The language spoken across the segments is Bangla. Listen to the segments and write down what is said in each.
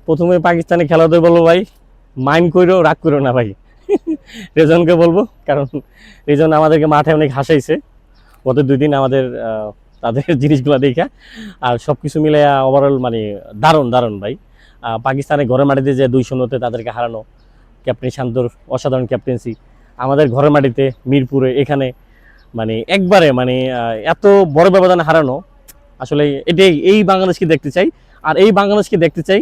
প্রথমে পাকিস্তানি খেলাতে বলবো ভাই, মাইন্ড কইরো, রাগ করো না ভাই। রেজনকে বলবো, কারণ রেজন আমাদেরকে মাঠে অনেক হাসাইছে গত 2 দিন আমাদের তাদের জিনিসগুলো দেখা। আর সব কিছু মিলে ওভারঅল মানে দারুণ দারুণ ভাই। পাকিস্তানের ঘরের মাটিতে যে 2-0-তে তাদেরকে হারানো, ক্যাপ্টেন শান্তর অসাধারণ ক্যাপ্টেন্সি, আমাদের ঘরের মাটিতে মিরপুরে এখানে মানে একবারে মানে এত বড় ব্যবধানে হারানো, আসলে এটাই এই বাংলাদেশকে দেখতে চাই। আর এই বাংলাদেশকে দেখতে চাই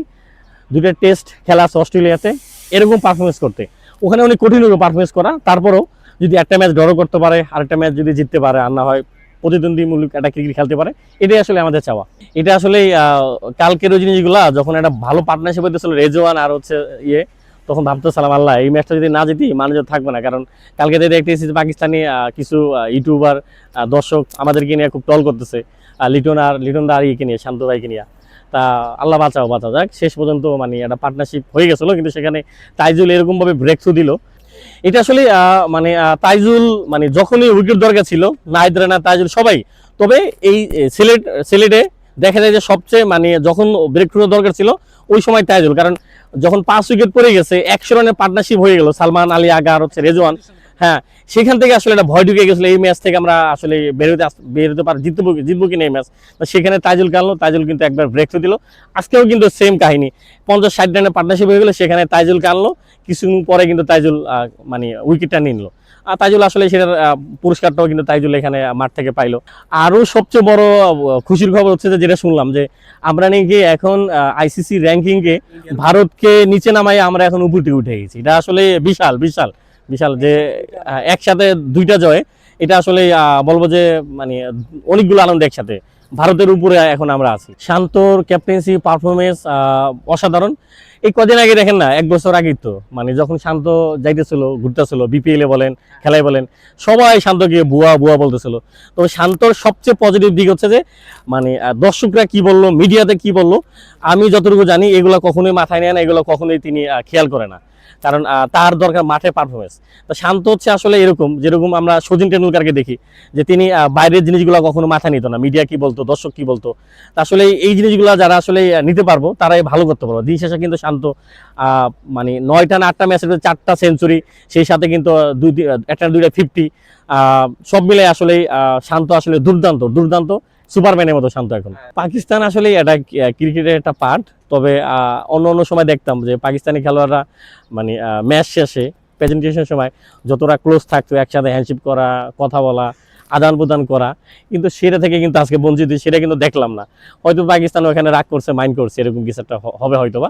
2টা টেস্ট খেলা আছে অস্ট্রেলিয়াতে, এরকম পারফরমেন্স করতে। ওখানে অনেক কঠিন পারফরমেন্স করা, তারপরও যদি একটা ম্যাচ ড্র করতে পারে, আরেকটা ম্যাচ যদি জিততে পারে, আর না হয় প্রতিদ্বন্দ্বীমূলক একটা ক্রিকেট খেলতে পারে, এটাই আসলে আমাদের চাওয়া। এটা আসলে কালকের ওই জিনিসগুলা যখন একটা ভালো পার্টনারশিপ হইতেছিল রেজওয়ান আর হচ্ছে তখন ভাবতেছিলাম আল্লাহ এই ম্যাচটা যদি না জিতি মানুষ থাকবে না। কারণ কালকে দেখতেছি পাকিস্তানি কিছু ইউটিউবার দর্শক আমাদেরকে নিয়ে খুব টল করতেছে, লিটন আর ইকে নিয়ে, শান্ত ভাইকে নিয়ে। তা আল্লাহ বাঁচাও যাক, শেষ পর্যন্ত মানে একটা পার্টনারশিপ হয়ে গেছিলো, কিন্তু সেখানে তাইজুল এরকমভাবে ব্রেক থ্রু দিল। এটা আসলে মানে তাইজুল মানে যখনই উইকেট দরকার ছিল, নাহিদ রানা, তাইজুল সবাই। তবে এই সিলেটে দেখা যায় যে সবচেয়ে মানে যখন ব্রেক থ্রু দরকার ছিল ওই সময় তাইজুল, কারণ যখন 5 উইকেট পড়ে গেছে 100 রানের পার্টনারশিপ হয়ে গেল সালমান আলী আগা আর হচ্ছে রেজওয়ান, হ্যাঁ সেখান থেকে আসলে একটা ভয় ঢুকে গেছিলো এই ম্যাচ থেকে আমরা আসলে বেরোতে পার জিতবো কিনা এই ম্যাচ। সেখানে তাইজুল কানলো, তাইজুল কিন্তু একবার ব্রেক থ্রু দিল। আজকেও কিন্তু সেম কাহিনী, 50-60 রানের পার্টনারশিপ হয়ে গেলো, সেখানে তাইজুল কানলো, কিছুদিন পরে কিন্তু তাইজুল মানে উইকেটটা নিল। আর তাইজুল আসলে সেটার পুরস্কারটাও কিন্তু তাইজুল এখানে মাঠ থেকে পাইলো। আরও সবচেয়ে বড় খুশির খবর হচ্ছে যে যেটা শুনলাম যে আমরা নাকি এখন আইসিসি র্যাঙ্কিংয়ে ভারতকে নিচে নামাই আমরা এখন উপরে উঠে গেছি। এটা আসলে বিশাল বিশাল বিশাল যে একসাথে 2টা জয়, এটা আসলে বলবো যে মানে অনেকগুলো আনন্দ একসাথে। ভারতের উপরে এখন আমরা আছি। শান্তর ক্যাপ্টেন্সি পারফরমেন্স অসাধারণ। এই কদিন আগে দেখেন না, 1 বছর আগেই তো মানে যখন শান্ত যাইতেছিল, ঘুরতেছিল, বিপিএলে বলেন, খেলায় বলেন, সবাই শান্তকে বুয়া বুয়া বলতেছিল। তো শান্তর সবচেয়ে পজিটিভ দিক হচ্ছে যে মানে দর্শকরা কি বললো, মিডিয়াতে কি বললো, আমি যতটুকু জানি এগুলো কখনোই মাথায় নেয় না, এগুলো কখনোই তিনি খেয়াল করে না, কারণ তার দরকার মাঠে পারফরমেন্স। তো শান্ত হচ্ছে আসলে এরকম, যেরকম আমরা সচিন টেন্ডুলকারকে দেখি যে তিনি বাইরের জিনিসগুলো কখনো মাথা নিত না, মিডিয়া কি বলতো, দর্শক কি বলতো। তা আসলে এই জিনিসগুলো যারা আসলে নিতে পারবো তারাই ভালো করতে পারবো। দিন শেষে কিন্তু শান্ত মানে 9টা না 8টা ম্যাচের 4টা সেঞ্চুরি, সেই সাথে কিন্তু 1-2টা 50, সব মিলে আসলে শান্ত আসলে দুর্দান্ত দুর্দান্ত সুপারম্যানের মতো শান্ত এখন। পাকিস্তান আসলে এটা ক্রিকেটের একটা পার্ট। তবে অন্য সময় দেখতাম যে পাকিস্তানি খেলোয়াড়রা মানে ম্যাচ শেষে প্রেজেন্টেশনের সময় যতটা ক্লোজ থাকতো, একসাথে হ্যান্ডশিপ করা, কথা বলা, আদান প্রদান করা, কিন্তু সেটা থেকে কিন্তু আজকে বঞ্চিত, সেটা কিন্তু দেখলাম না। হয়তো পাকিস্তান ওখানে রাগ করছে, মাইন্ড করছে, এরকম কিছু একটা হবে হয়তোবা।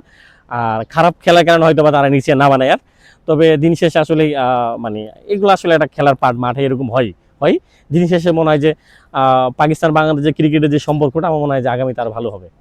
আর খারাপ খেলার কারণে হয়তোবা তারা নিচে নামা নেয়। আর তবে দিন শেষে আসলে মানে এগুলো আসলে একটা খেলার পার্ট, মাঠে এরকম হয়। দিন শেষে মনে হয় যে পাকিস্তান বাংলাদেশ যে ক্রিকেটের যে সম্পর্কটা, আমার মনে হয় যে আগামী তার ভালো হবে।